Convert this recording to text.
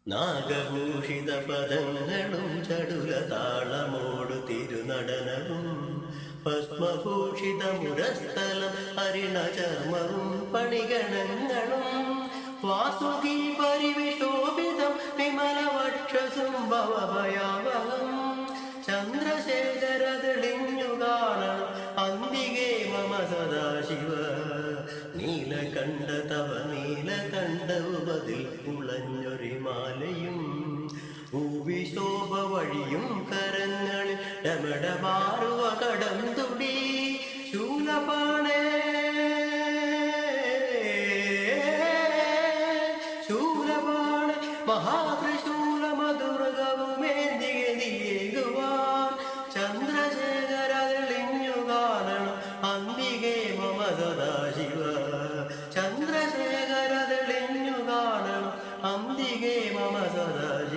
നാഗഭൂഷിത പദങ്ങളും ചടുല താളമോടു തിരുനടനവും ഭസ്മഭൂഷിത മുരസ്ഥലം ഹരിണചർമ്മവും പണിഗണങ്ങളും വാസുകി പരിവിശോഭിതം വിമലവക്ഷസും ഭവഭയാവഹം ചന്ദ്രശേഖരതെളിഞ്ഞു കാണണം അന്തികേ മമ സദാശിവ നീലകണ്ഠ തവ നീലകണ്ഠ ഉപതിൽ കുളഞ്ഞൊരു മാലയും ഭൂവിശോഭ വഴിയും കരങ്ങളിൽ ഡമഡമാറുവ കടം തുടി ശൂലപാണേ ശൂലപാണ മഹാത്രിശൂല മധുരകവുമേന്തികേകുവാൻ ചന്ദ്രശേഖരതെളിഞ്ഞു കാണണം അന്തികേ മമ സദാശിവ ചന്ദ്രശേഖരതെളിഞ്ഞു കാണണം അന്തികേ മമ സദാശിവ